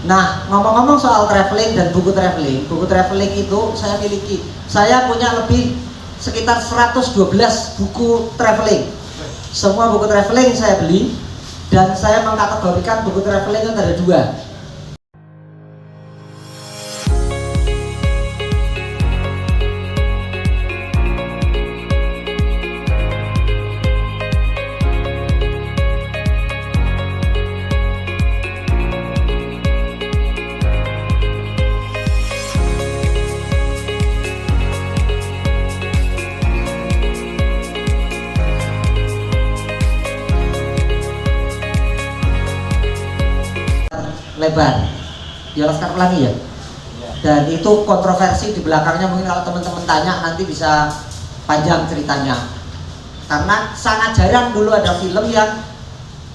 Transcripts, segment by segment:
Nah, ngomong-ngomong soal traveling dan buku traveling itu saya miliki. Saya punya lebih sekitar 112 buku traveling. Semua buku traveling saya beli, dan saya mengkategorikan buku traveling itu ada dua. Lebar di Laskar Pelangi ya, dan itu kontroversi di belakangnya. Mungkin kalau teman-teman tanya nanti bisa panjang ceritanya, karena sangat jarang dulu ada film yang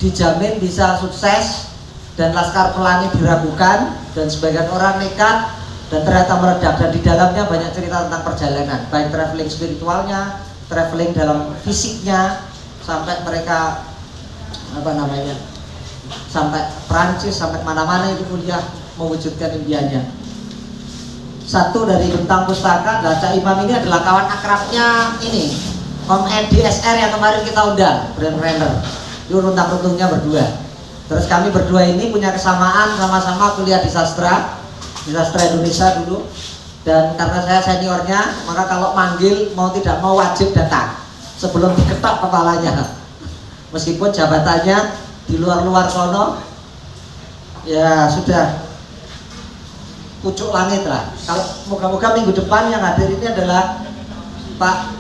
dijamin bisa sukses dan Laskar Pelangi diragukan dan sebagian orang nekat dan ternyata meledak. Dan di dalamnya banyak cerita tentang perjalanan, baik traveling spiritualnya, traveling dalam fisiknya, sampai mereka sampai Prancis, sampai mana-mana itu kuliah mewujudkan impiannya. Satu dari bentang pustaka, Cak Imam ini adalah kawan akrabnya ini Om Edi SR yang kemarin kita undang, brand runner. Itu runtang-runtungnya berdua. Terus kami berdua ini punya kesamaan, sama-sama kuliah di sastra Indonesia dulu. Dan karena saya seniornya, maka kalau manggil mau tidak mau wajib datang sebelum diketok kepalanya. Meskipun jabatannya di luar sono ya sudah pucuk langit lah. Kalau moga-moga minggu depan yang hadir ini adalah Pak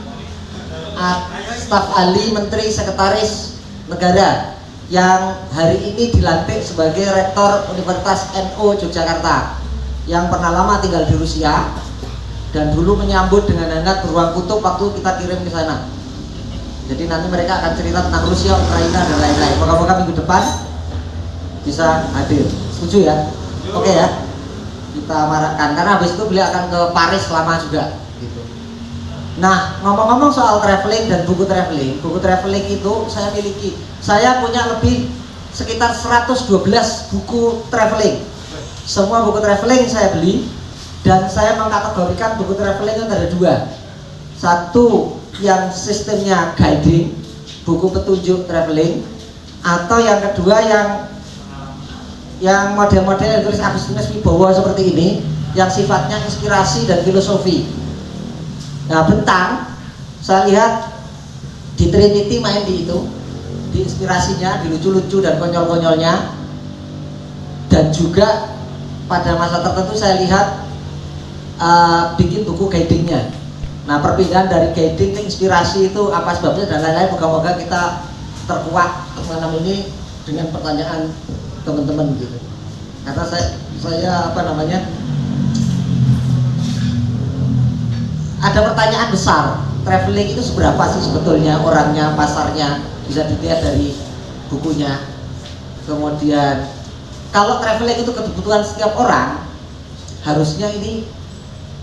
Staf Ali Menteri Sekretaris Negara yang hari ini dilantik sebagai Rektor Universitas NU Yogyakarta, yang pernah lama tinggal di Rusia dan dulu menyambut dengan hangat beruang kutub waktu kita kirim ke sana. Jadi nanti mereka akan cerita tentang Rusia, Ukraina, dan lain-lain. Moga-moga minggu depan bisa hadir. Setuju ya? Oke ya? Kita marakkan, karena habis itu beliau akan ke Paris lama juga gitu. Nah, ngomong-ngomong soal traveling dan buku traveling itu saya miliki. Saya punya lebih sekitar 112 buku traveling. Semua buku traveling saya beli, dan saya mengkategorikan buku traveling itu ada dua. Satu yang sistemnya guiding, buku petunjuk traveling, atau yang kedua yang model-model yang tulis Agustinus Wibowo seperti ini, yang sifatnya inspirasi dan filosofi. Nah, bentang saya lihat di Trinity main di itu, di inspirasinya, di lucu-lucu dan konyol-konyolnya, dan juga pada masa tertentu saya lihat bikin buku guidingnya. Nah, perpindahan dari guiding ke inspirasi itu apa sebabnya dan lain-lain. Moga-moga kita terkuat malam ini dengan pertanyaan teman-teman gitu. Karena saya ada pertanyaan besar. Traveling itu seberapa sih sebetulnya orangnya, pasarnya, bisa dilihat dari bukunya. Kemudian kalau traveling itu kebutuhan setiap orang, harusnya ini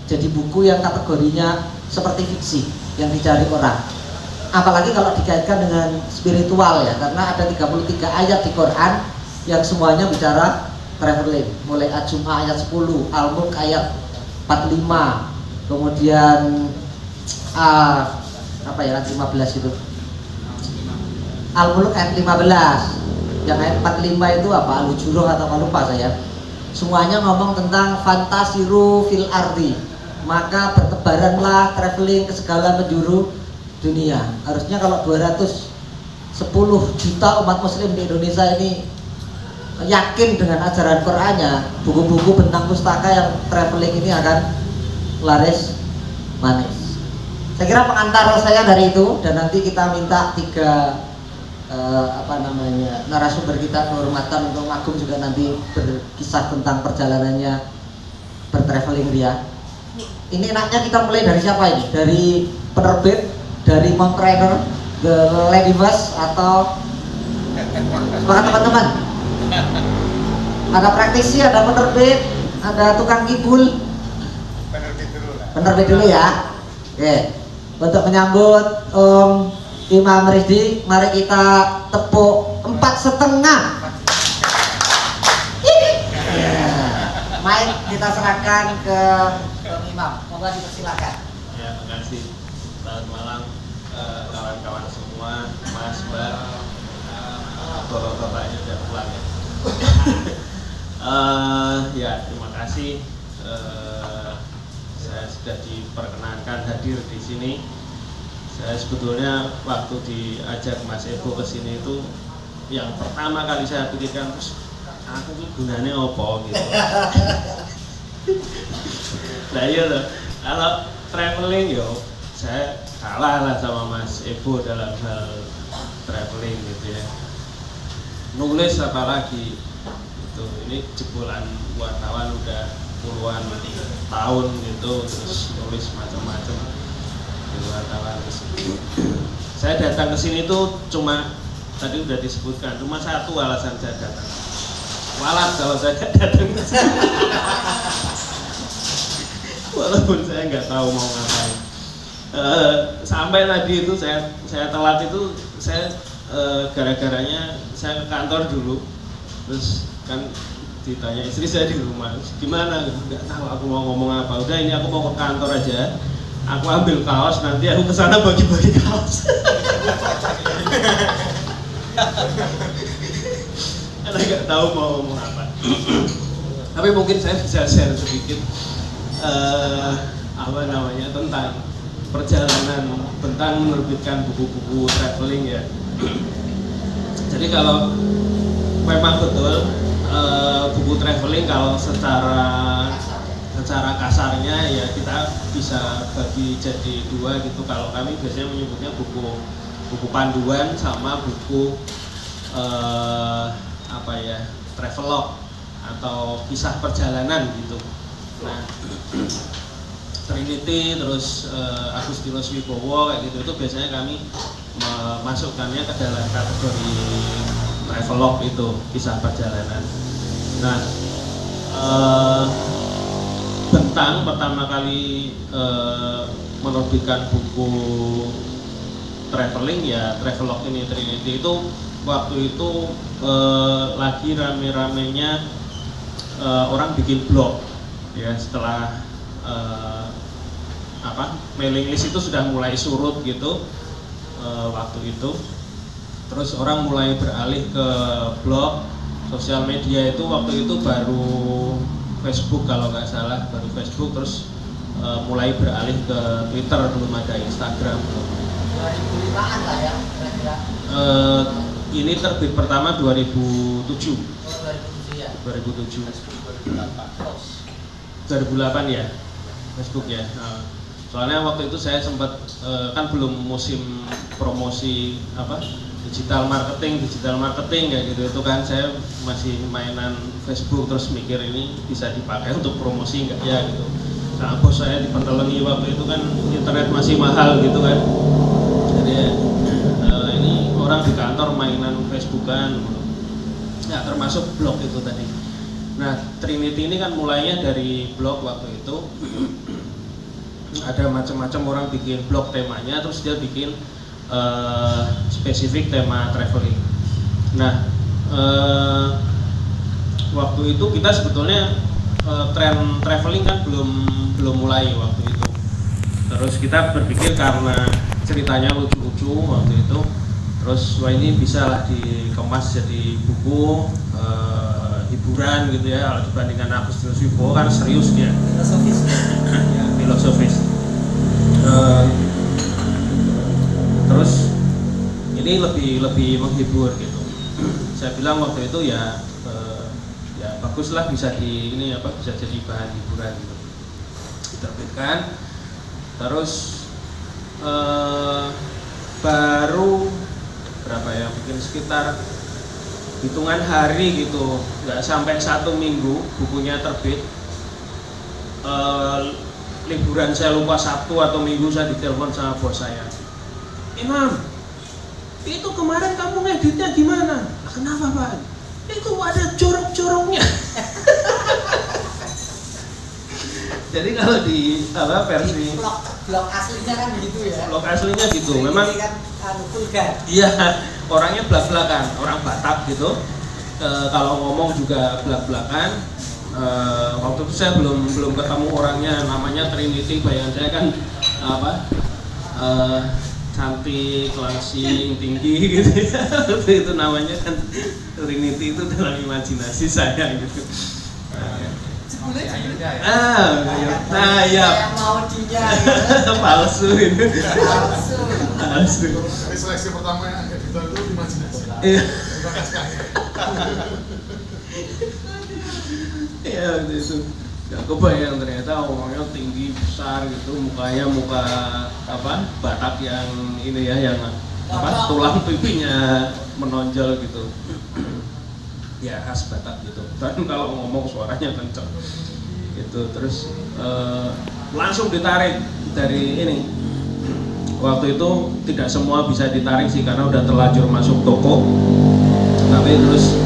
jadi buku yang kategorinya seperti fiksi yang dicari orang. Apalagi kalau dikaitkan dengan spiritual ya, karena ada 33 ayat di Quran yang semuanya bicara traveling. Mulai Al-Jum'ah ayat 10, Al-Mulk ayat 45, kemudian ayat 15 itu, Al-Mulk ayat 15, yang ayat 45 itu apa? Al-Hujuroh atau apa lupa saya. Semuanya ngomong tentang fantasiru fil ardi, maka bertebaranlah traveling ke segala penjuru dunia. Harusnya kalau 210 juta umat muslim di Indonesia ini yakin dengan ajaran Qur'annya, buku-buku bentang pustaka yang traveling ini akan laris manis. Saya kira pengantar saya dari itu, dan nanti kita minta tiga narasumber kita kehormatan untuk Agung juga nanti berkisah tentang perjalanannya bertraveling dia. Ini enaknya kita mulai dari siapa ini? Dari penerbit, dari montrainer, The Lady Bus, atau semangat teman-teman? Ada praktisi, ada penerbit, ada tukang kibul. Penerbit dulu ya. Oke. Untuk menyambut Imam Rizdi, mari kita tepuk 4,5. Mic kita serahkan ke Imam. Mohon dipersilakan. Ya, terima kasih. Selamat malam kawan-kawan semua, Mas, Mbak, bapak-bapaknya udah pulang ya. Ya, terima kasih. Saya sudah diperkenankan hadir di sini. Saya sebetulnya waktu diajak Mas Ebo ke sini itu yang pertama kali saya pikirkan, terus aku ini gunanya apa gitu. Nah iya loh, kalau traveling yo saya kalah lah sama Mas Ebo dalam hal traveling gitu ya. Nulis apalagi itu, ini jebolan wartawan udah puluhan tahun gitu, terus nulis macam-macam di wartawan. Saya datang ke sini tuh cuma tadi udah disebutkan, cuma satu alasan saya datang. Walat kalau saya datang ke sini. Walaupun saya nggak tahu mau ngapain. Sampai tadi itu saya telat itu saya gara-garanya saya ke kantor dulu, terus kan ditanya istri saya di rumah, gimana? Nggak tahu aku mau ngomong apa. Udah ini aku mau ke kantor aja. Aku ambil kaos, nanti aku kesana bagi-bagi kaos. Karena nggak tahu mau ngomong apa. Tapi mungkin saya bisa share sedikit apa namanya tentang perjalanan, tentang menerbitkan buku-buku traveling ya. Jadi kalau memang betul buku traveling kalau secara kasarnya ya kita bisa bagi jadi dua gitu. Kalau kami biasanya menyebutnya buku panduan sama buku apa ya, travelog atau kisah perjalanan gitu. Nah, Trinity terus Agustinus Wibowo kayak gitu, itu biasanya kami memasukkannya ke dalam kategori travelog itu, kisah perjalanan. Nah, Bentang pertama kali menerbitkan buku traveling ya travelog ini, Trinity, itu waktu itu lagi rame-ramenya orang bikin blog ya, setelah mailing list itu sudah mulai surut gitu waktu itu. Terus orang mulai beralih ke blog, sosial media itu waktu itu baru Facebook kalau nggak salah, baru Facebook, terus mulai beralih ke Twitter, belum ada Instagram. 2005-an lah ya kira-kira. Ini terbit pertama 2007. Oh, 2007 ya. 2007. 2008 ya, Facebook ya. Soalnya waktu itu saya sempat kan belum musim promosi digital marketing kayak gitu, itu kan saya masih mainan Facebook, terus mikir ini bisa dipakai untuk promosi nggak ya gitu. Nah, bos saya dipentelengi waktu itu kan internet masih mahal gitu kan, jadi ini orang di kantor mainan Facebookan ya, termasuk blog itu tadi. Nah, Trinity ini kan mulainya dari blog waktu itu. Ada macam-macam orang bikin blog temanya, terus dia bikin spesifik tema traveling. Nah, waktu itu kita sebetulnya tren traveling kan belum mulai waktu itu. Terus kita berpikir karena ceritanya lucu-lucu waktu itu, terus wah ini bisa lah dikemas jadi buku hiburan gitu ya. Kalau dibandingkan Agustinus Wibowo kan serius dia, Filosofis ya, filosofis. Terus ini lebih menghibur gitu. Saya bilang waktu itu ya baguslah bisa bisa jadi bahan hiburan gitu. Diterbitkan. Terus baru berapa ya, mungkin sekitar hitungan hari gitu, nggak sampai 1 minggu bukunya terbit. Liburan saya lupa Sabtu atau Minggu, saya ditelepon sama bos saya, Imam, itu kemarin kamu ngeditnya gimana? Nah, kenapa Pak? Itu ada jorok-joroknya. Jadi kalau di versi blog aslinya kan begitu ya. Blog aslinya gitu, jadi memang kan vulgar. Iya, orangnya belak-belakan, orang Batak gitu. Kalau ngomong juga belak-belakan. waktu itu saya belum ketemu orangnya, namanya Trinity, bayangan saya kan apa cantik, langsing, tinggi gitu ya. Itu namanya kan Trinity itu dalam imajinasi saya gitu. Nah ya mau dia palsu itu. Palsu. Seleksi pertama yang editor itu imajinasi. Iya. Iya waktu itu nggak kebayang ternyata orangnya tinggi besar gitu, mukanya muka apa Batak yang ini ya, yang apa tulang pipinya menonjol gitu. Ya khas Batak gitu. Dan kalau ngomong suaranya kenceng gitu. Terus langsung ditarik dari ini. Waktu itu tidak semua bisa ditarik sih karena udah terlanjur masuk toko. Tapi terus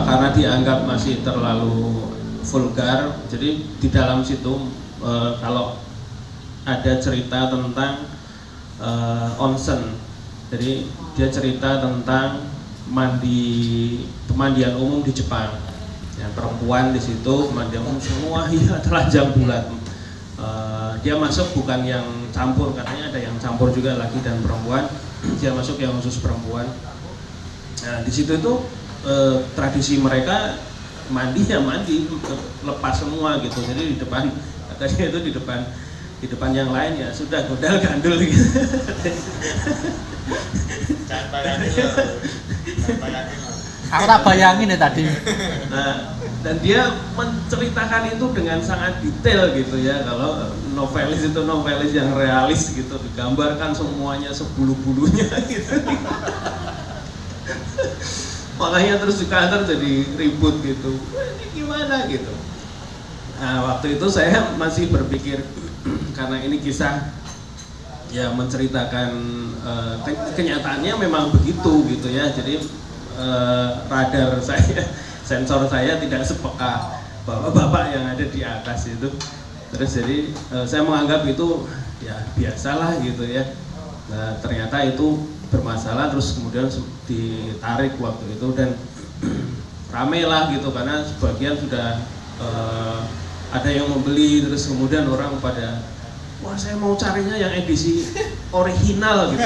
karena dianggap masih terlalu vulgar, jadi di dalam situ kalau ada cerita tentang onsen, jadi dia cerita tentang pemandian umum di Jepang, yang perempuan di situ pemandian umum semua ya telanjang bulat. Dia masuk bukan yang campur, katanya ada yang campur juga laki dan perempuan, dia masuk yang khusus perempuan. Nah di situ itu tradisi mereka mandi lepas semua gitu, jadi di depan, katanya itu di depan yang lain ya sudah godal gandul gitu. Jangan bayangin. Aku tak bayangin ya tadi. Nah, dan dia menceritakan itu dengan sangat detail gitu ya. Kalau novelis itu novelis yang realis gitu, digambarkan semuanya sebulu-bulunya gitu. Makanya terus di kantor jadi ribut gitu, ini gimana gitu. Nah waktu itu saya masih berpikir karena ini kisah ya menceritakan kenyataannya memang begitu gitu ya. Jadi radar saya, sensor saya tidak sepeka bapak-bapak yang ada di atas itu. Terus jadi saya menganggap itu ya biasalah gitu ya. Nah ternyata itu bermasalah, terus kemudian ditarik waktu itu dan rame lah gitu karena sebagian sudah ada yang membeli, terus kemudian orang pada wah saya mau carinya yang edisi original gitu.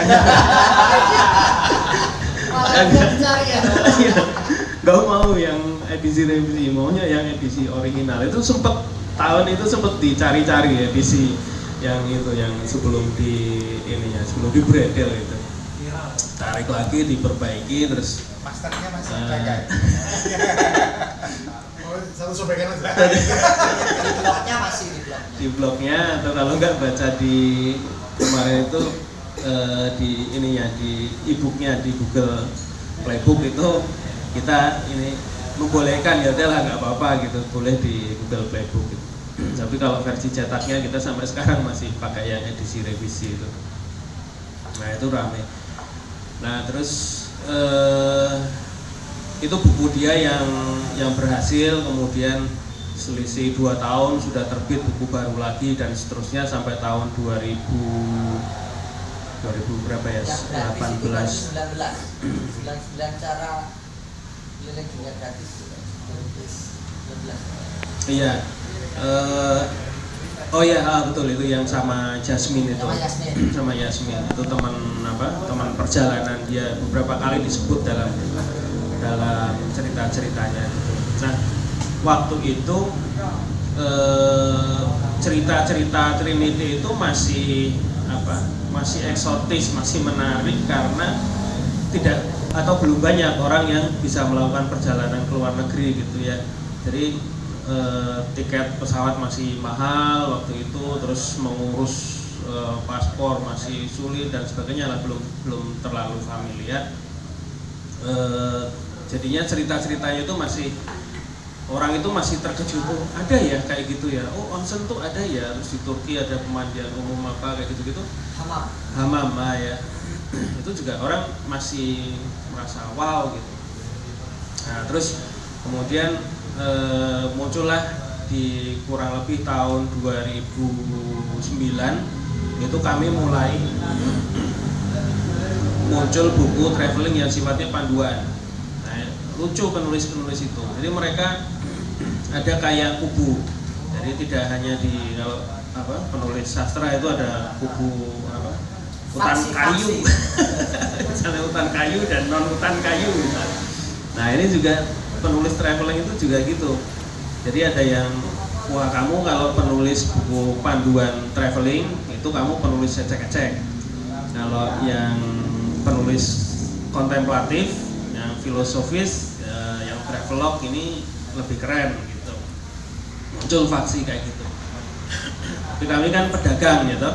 Gak mau yang edisi revisi, maunya yang edisi original. Itu tahun itu sempet dicari-cari edisi yang itu, yang sebelum sebelum di bredel itu. Tarik lagi, diperbaiki, terus Masternya masih jaga. Oh, satu sobekan aja. di blognya masih di blognya, atau kalau nggak baca di kemarin itu di ininya, di e-booknya di Google Playbook itu kita ini membolehkan, ya udahlah nggak apa-apa gitu, boleh di Google Playbook gitu. Tapi kalau versi cetaknya kita sampai sekarang masih pakai yang edisi revisi itu. Nah itu rame. Nah terus itu buku dia yang berhasil, kemudian selisih 2 tahun sudah terbit buku baru lagi dan seterusnya sampai tahun 2000 berapa ya? 18. 19 cara keliling dunia gratis 2019. Iya. Oh ya, betul, itu yang sama Jasmine itu. Sama Yasmin itu teman perjalanan dia, beberapa kali disebut dalam cerita-ceritanya gitu. Nah, waktu itu cerita-cerita Trinity itu masih eksotis, masih menarik karena tidak atau belum banyak orang yang bisa melakukan perjalanan ke luar negeri gitu ya. Jadi tiket pesawat masih mahal waktu itu, terus mengurus paspor masih sulit dan sebagainya lah, belum terlalu familiar. Jadinya cerita-ceritanya itu orang itu masih terkejut, oh ada ya kayak gitu ya, oh onsen tuh ada ya, terus di Turki ada pemandian umum apa kayak gitu-gitu, hamam ya. Itu juga orang masih merasa wow gitu. Nah terus kemudian muncullah di kurang lebih tahun 2009 itu kami mulai muncul buku traveling yang sifatnya panduan. Nah, lucu penulis-penulis itu. Jadi mereka ada kayak kubu. Jadi tidak hanya di kalau penulis sastra itu ada kubu hutan kayu, misalnya hutan kayu dan non hutan kayu. Nah ini juga penulis traveling itu juga gitu. Jadi ada yang wah kamu kalau penulis buku panduan traveling itu kamu penulis ecek-ecek. Kalau yang penulis kontemplatif, yang filosofis, yang travelog ini lebih keren gitu. Muncul faksi kayak gitu. Tapi kami kan pedagang gitu.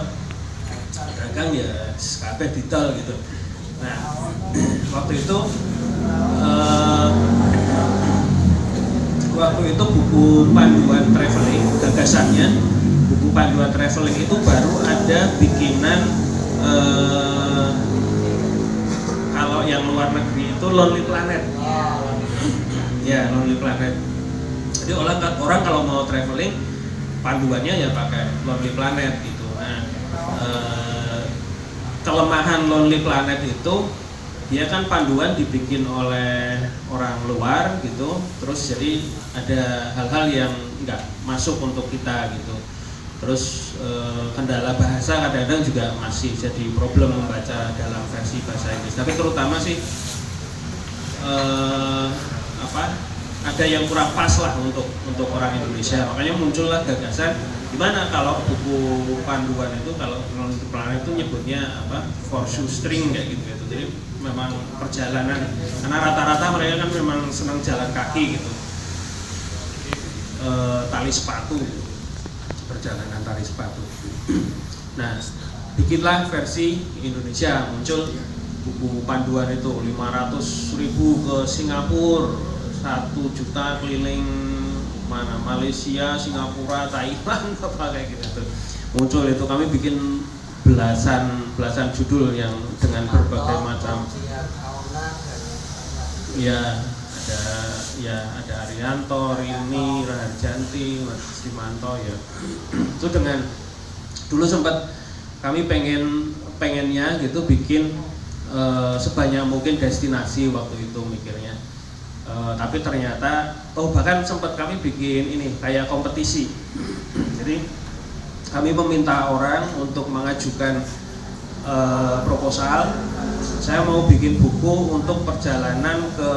Pedagang ya kabeh didol gitu. Nah, waktu itu buku panduan traveling, gagasannya buku panduan traveling itu baru ada bikinan kalau yang luar negeri itu Lonely Planet. Ya, Lonely Planet. Jadi orang kalau mau traveling panduannya ya pakai Lonely Planet gitu. Nah, kelemahan Lonely Planet itu dia kan panduan dibikin oleh orang luar gitu, terus jadi ada hal-hal yang nggak masuk untuk kita gitu. Terus kendala bahasa kadang-kadang juga masih jadi problem membaca dalam versi bahasa Inggris. Tapi terutama sih ada yang kurang pas lah untuk orang Indonesia. Makanya muncullah gagasan gimana kalau buku panduan itu kalau Lonely Planet itu nyebutnya for shoestring kayak gitu. Jadi memang perjalanan karena rata-rata mereka kan memang senang jalan kaki gitu. Tali sepatu gitu. Perjalanan tali sepatu. Nah, bikinlah versi Indonesia, muncul buku panduan itu 500.000 ke Singapura, 1 juta keliling mana Malaysia, Singapura, Thailand apa kayak gitu. Muncul itu kami bikin belasan judul yang dengan berbagai macam ada Arianto, Rini, Raharjanti, Mas Simanto ya. Itu dengan dulu sempat kami pengennya gitu bikin sebanyak mungkin destinasi waktu itu mikirnya. Tapi ternyata bahkan sempat kami bikin ini kayak kompetisi. Jadi kami meminta orang untuk mengajukan proposal, saya mau bikin buku untuk perjalanan ke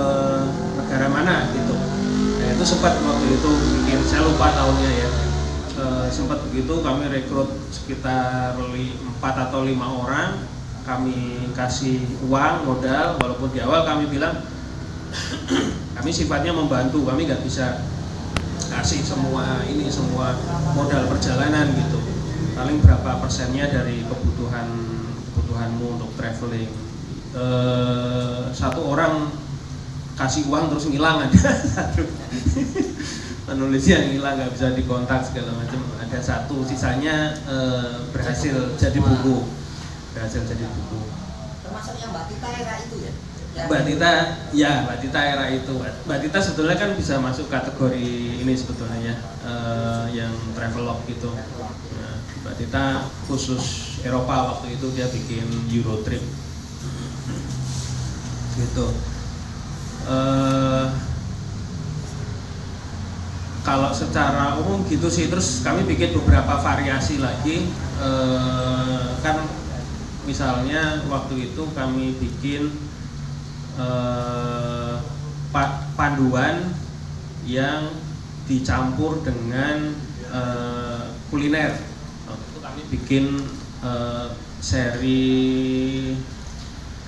negara mana gitu. Nah, itu sempat waktu itu bikin, saya lupa tahunnya ya. Sempat begitu kami rekrut sekitar 4 atau 5 orang, kami kasih uang modal, walaupun di awal kami bilang kami sifatnya membantu, kami nggak bisa kasih semua modal perjalanan gitu. Paling berapa persennya dari kebutuhanmu untuk traveling. Satu orang kasih uang terus ngilang ada satu penulisnya ngilang, nggak bisa dikontak segala macam. Ada satu, sisanya berhasil jadi buku. Termasuk yang Mbak Tita era itu ya? Mbak Tita era itu. Mbak Tita sebetulnya kan bisa masuk kategori ini sebetulnya ya, yang travelog gitu. Nah, Mbak Tita khusus Eropa waktu itu, dia bikin Eurotrip gitu. Kalau secara umum gitu sih. Terus kami bikin beberapa variasi lagi. Kan misalnya waktu itu kami bikin panduan yang dicampur dengan kuliner. Waktu itu kami bikin seri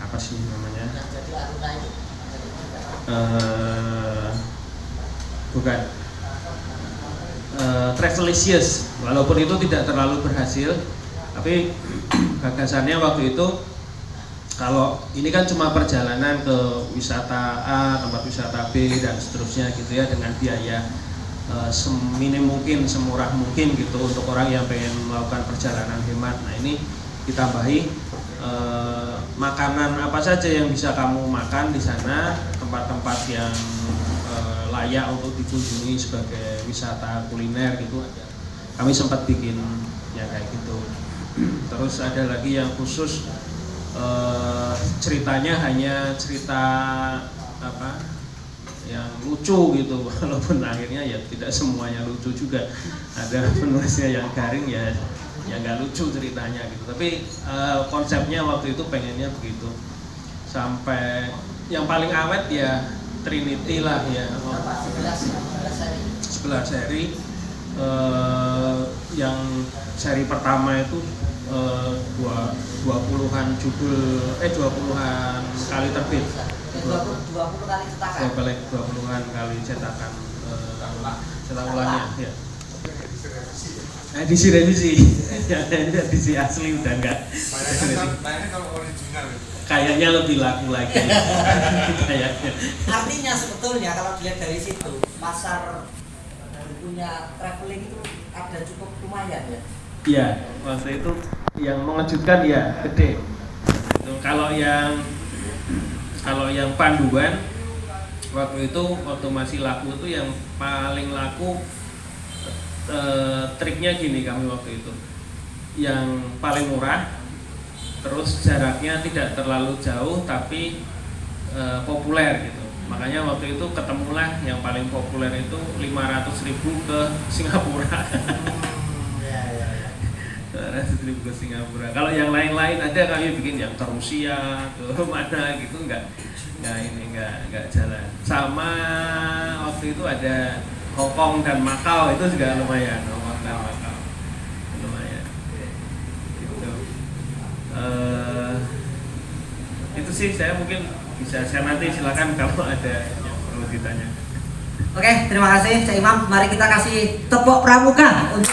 apa sih namanya? Bukan Travelicious, walaupun itu tidak terlalu berhasil, tapi gagasannya waktu itu kalau ini kan cuma perjalanan ke wisata A, tempat wisata B dan seterusnya gitu ya, dengan biaya seminim mungkin, semurah mungkin gitu untuk orang yang pengen melakukan perjalanan hemat. Nah ini ditambahi makanan apa saja yang bisa kamu makan di sana, tempat-tempat yang layak untuk dikunjungi sebagai wisata kuliner gitu aja. Kami sempat bikin ya kayak gitu. Terus ada lagi yang khusus ceritanya hanya cerita yang lucu gitu. Walaupun akhirnya ya tidak semuanya lucu juga, ada penulisnya yang garing ya nggak lucu ceritanya gitu. Tapi konsepnya waktu itu pengennya begitu. Sampai yang paling awet ya Trinity lah ya, 11 seri. Yang seri pertama itu 20-an judul 20-an kali terbit. 20 kali cetakan. 20-an kali cetakan cetak ulangnya ya. Edisi revisi. Ya, edisi asli udah enggak. Bayangkan kalau original itu. Kayaknya lebih laku lagi. Kayaknya. Artinya sebetulnya kalau dilihat dari situ pasar punya traveling itu ada cukup lumayan ya. Iya, waktu itu yang mengejutkan ya gede. Kalau yang panduan waktu itu waktu masih laku itu yang paling laku triknya gini kami waktu itu. Yang paling murah, terus jaraknya tidak terlalu jauh tapi populer gitu. Makanya waktu itu ketemulah yang paling populer itu 500.000 ke Singapura. 500.000 ke Singapura. Kalau yang lain-lain ada kami bikin yang ke Rusia, ke mana gitu nggak jalan. Sama waktu itu ada Hong Kong dan Macau itu juga lumayan. Hong Kong dan Macau lumayan. Gitu. Itu sih saya mungkin bisa share nanti, silakan kalau ada yang perlu ditanya. Oke, terima kasih Cak Imam. Mari kita kasih tepuk pramuka untuk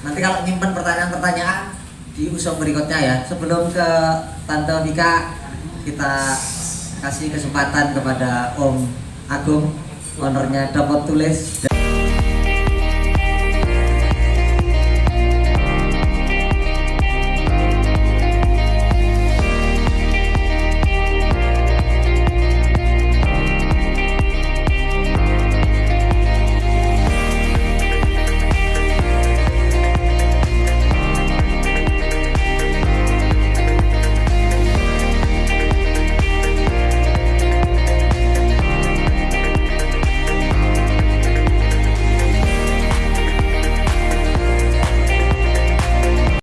nanti kalau nyimpen pertanyaan-pertanyaan di usung berikutnya ya. Sebelum ke Tante Vika, kita kasih kesempatan kepada Om Agung, ownernya Dapot Tulis